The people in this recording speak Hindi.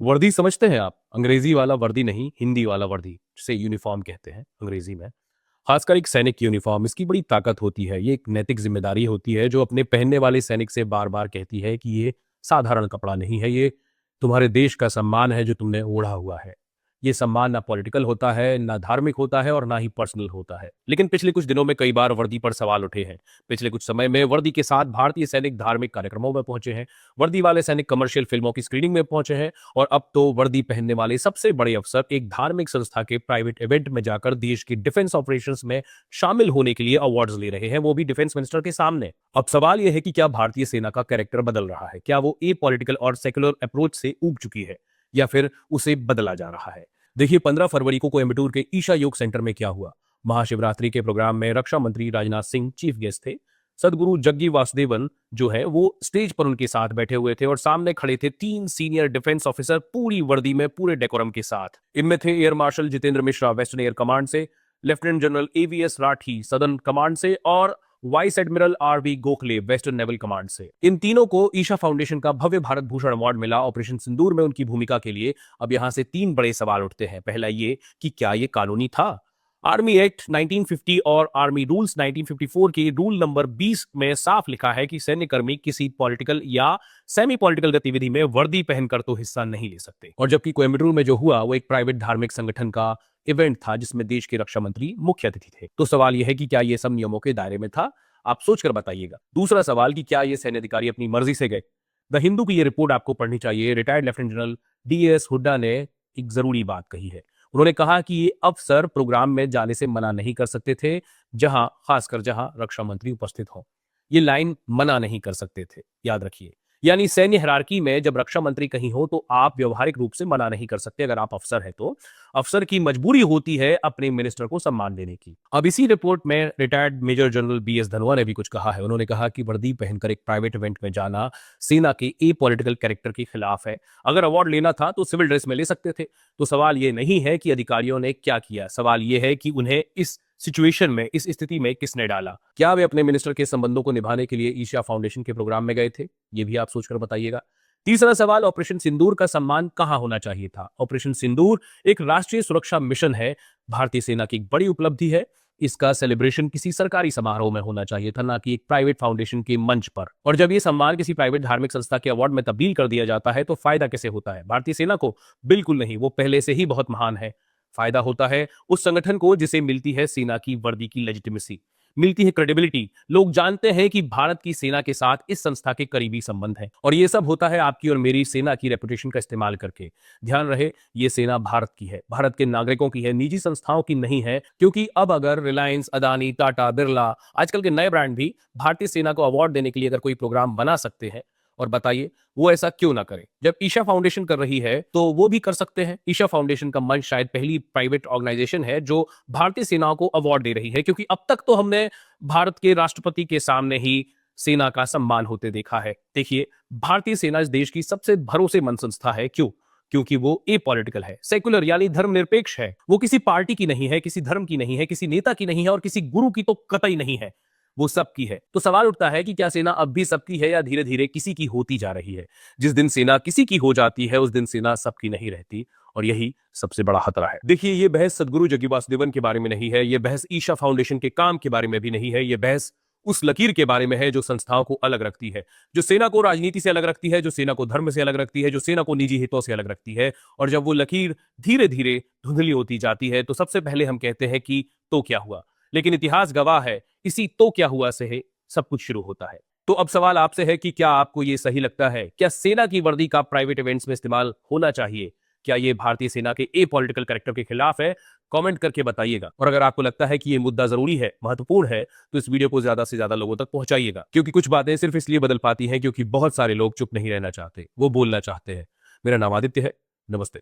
वर्दी समझते हैं आप? अंग्रेजी वाला वर्दी नहीं, हिंदी वाला वर्दी, जिसे यूनिफ़ॉर्म कहते हैं अंग्रेजी में। खासकर एक सैनिक की यूनिफ़ॉर्म, इसकी बड़ी ताकत होती है। ये एक नैतिक ज़िम्मेदारी होती है जो अपने पहनने वाले सैनिक से बार-बार कहती है कि ये साधारण कपड़ा नहीं है, ये तुम्हारे देश का सम्मान है जो तुमने ओढ़ा हुआ है। ये सम्मान ना पॉलिटिकल होता है, ना धार्मिक होता है और ना ही पर्सनल होता है। लेकिन पिछले कुछ दिनों में कई बार वर्दी पर सवाल उठे हैं। पिछले कुछ समय में वर्दी के साथ भारतीय सैनिक धार्मिक कार्यक्रमों में पहुंचे हैं। वर्दी वाले सैनिक कमर्शियल फिल्मों की स्क्रीनिंग में पहुंचे हैं और अब तो वर्दी पहनने वाले सबसे बड़े अफसर एक धार्मिक संस्था के प्राइवेट इवेंट में जाकर देश की डिफेंस ऑपरेशंस में शामिल होने के लिए अवार्ड्स ले रहे हैं, वो भी डिफेंस मिनिस्टर के सामने। अब सवाल यह है कि क्या भारतीय सेना का कैरेक्टर बदल रहा है? क्या वो ए पॉलिटिकल और सेकुलर अप्रोच से ऊब चुकी है या फिर उसे बदला जा रहा है? देखिए 15 फरवरी को कोयम्बटूर के ईशा योग सेंटर में क्या हुआ। महाशिवरात्रि के प्रोग्राम में रक्षा मंत्री राजनाथ सिंह चीफ गेस्ट थे। सदगुरु जग्गी वासुदेवन जो है वो स्टेज पर उनके साथ बैठे हुए थे और सामने खड़े थे 3 सीनियर डिफेंस ऑफिसर पूरी वर्दी में, पूरे डेकोरम के साथ। इनमें थे air marshal Jitendra Mishra western air command से, lieutenant general AVS Rathi southern command से और vice admiral RV Gokhale western naval command से। इन तीनों को ईशा फाउंडेशन का भव्य भारत भूषण अवार्ड मिला ऑपरेशन सिंदूर में उनकी भूमिका के लिए। अब यहां से 3 बड़े सवाल उठते हैं। पहला ये कि क्या ये कानूनी था? आर्मी एक्ट 1950 और आर्मी रूल्स 1954 के रूल नंबर 20 में साफ लिखा है कि सैन्य कर्मी किसी पॉलिटिकल या सेमी पॉलिटिकल गतिविधि में वर्दी पहनकर तो हिस्सा नहीं ले सकते। और जबकि कोयम्बटूर में जो हुआ वो एक प्राइवेट धार्मिक संगठन का इवेंट था जिसमें देश के रक्षा मंत्री मुख्य अतिथि थे। तो सवाल यह है कि क्या यह सब नियमों के दायरे में था? आप सोचकर बताइएगा। दूसरा सवाल कि क्या ये सैन्य अधिकारी अपनी मर्जी से गए? द हिंदू की ये रिपोर्ट आपको पढ़नी चाहिए। Retired lieutenant general DS Hooda ने एक जरूरी बात कही है। उन्होंने कहा कि ये अफसर प्रोग्राम में जाने से मना नहीं कर सकते थे, खासकर जहां रक्षा मंत्री उपस्थित हों। ये लाइन मना नहीं कर सकते थे, याद रखिए। यानी सैन्य हायरार्की में जब रक्षा मंत्री कहीं हो तो आप व्यवहारिक रूप से मना नहीं कर सकते। अगर आप अफसर हैं तो अफसर की मजबूरी होती है अपने मिनिस्टर को सम्मान देने की। अब इसी रिपोर्ट में retired major general BS Dhanoa ने भी कुछ कहा है। उन्होंने कहा कि वर्दी पहनकर एक प्राइवेट इवेंट में जाना सेना के ए पॉलिटिकल कैरेक्टर के खिलाफ है। अगर अवार्ड लेना था तो सिविल ड्रेस में ले सकते थे। तो सवाल ये नहीं है कि अधिकारियों ने क्या किया, सवाल ये है कि उन्हें इस सिचुएशन में, इस स्थिति में किसने डाला। क्या वे अपने मिनिस्टर के संबंधों को निभाने के लिए ईशा फाउंडेशन के प्रोग्राम में गए थे? ये भी आप सोचकर बताइएगा। तीसरा सवाल, ऑपरेशन सिंदूर का सम्मान कहां होना चाहिए था? ऑपरेशन सिंदूर एक राष्ट्रीय सुरक्षा मिशन है, भारतीय सेना की एक बड़ी उपलब्धि है। इसका सेलिब्रेशन किसी सरकारी समारोह में होना चाहिए था, ना कि एक प्राइवेट फाउंडेशन के मंच पर। और जब ये सम्मान किसी प्राइवेट धार्मिक संस्था के अवार्ड में तब्दील कर दिया जाता है तो फायदा कैसे होता है? भारतीय सेना को? बिल्कुल नहीं, वो पहले से ही बहुत महान है। फायदा होता है उस संगठन को जिसे मिलती है सेना की वर्दी की लेजिटिमेसी, मिलती है क्रेडिबिलिटी। लोग जानते हैं कि भारत की सेना के साथ इस संस्था के करीबी संबंध हैं और ये सब होता है आपकी और मेरी सेना की रेपुटेशन का इस्तेमाल करके। ध्यान रहे, ये सेना भारत की है, भारत के नागरिकों की है, निजी संस्थाओं की नहीं है। क्योंकि अब अगर रिलायंस, अदानी, टाटा, बिरला, आजकल के नए ब्रांड भी भारतीय सेना को अवार्ड देने के लिए अगर कोई प्रोग्राम बना सकते हैं, और बताइए वो ऐसा क्यों ना करें? जब ईशा फाउंडेशन कर रही है तो वो भी कर सकते हैं। ईशा फाउंडेशन का मंच शायद पहली प्राइवेट ऑर्गेनाइजेशन है जो भारतीय सेना को अवार्ड दे रही है, क्योंकि अब तक तो हमने भारत के राष्ट्रपति के सामने ही सेना का सम्मान होते देखा है। देखिए, भारतीय सेना इस देश की सबसे भरोसेमंद संस्था है। क्यों? क्योंकि वो ए पॉलिटिकल है, सेकुलर यानी धर्मनिरपेक्ष है। वो किसी पार्टी की नहीं है, किसी धर्म की नहीं है, किसी नेता की नहीं है और किसी गुरु की तो कतई नहीं है, वो सबकी है। तो सवाल उठता है कि क्या सेना अब भी सबकी है या धीरे धीरे किसी की होती जा रही है? जिस दिन सेना किसी की हो जाती है उस दिन सेना सबकी नहीं रहती, और यही सबसे बड़ा खतरा है। देखिए, ये बहस सदगुरु जग्गी वासुदेवन के बारे में नहीं है, ये बहस ईशा फाउंडेशन के काम के बारे में भी नहीं है, ये बहस उस लकीर के बारे में है जो संस्थाओं को अलग रखती है, जो सेना को राजनीति से अलग रखती है, जो सेना को धर्म से अलग रखती है, जो सेना को निजी हितों से अलग रखती है। और जब वो लकीर धीरे धीरे धुंधली होती जाती है तो सबसे पहले हम कहते हैं कि तो क्या हुआ। लेकिन इतिहास गवाह है, इसी तो क्या हुआ से है सब कुछ शुरू होता है। तो अब सवाल आपसे है कि क्या आपको यह सही लगता है? क्या सेना की वर्दी का प्राइवेट इवेंट्स में इस्तेमाल होना चाहिए? क्या यह भारतीय सेना के ए पॉलिटिकल कैरेक्टर के खिलाफ है? कमेंट करके बताइएगा। और अगर आपको लगता है कि यह मुद्दा जरूरी है, महत्वपूर्ण है, तो इस वीडियो को ज्यादा से ज्यादा लोगों तक पहुंचाइएगा। क्योंकि कुछ बातें सिर्फ इसलिए बदल पाती हैं क्योंकि बहुत सारे लोग चुप नहीं रहना चाहते, वो बोलना चाहते हैं। मेरा नाम आदित्य है। नमस्ते।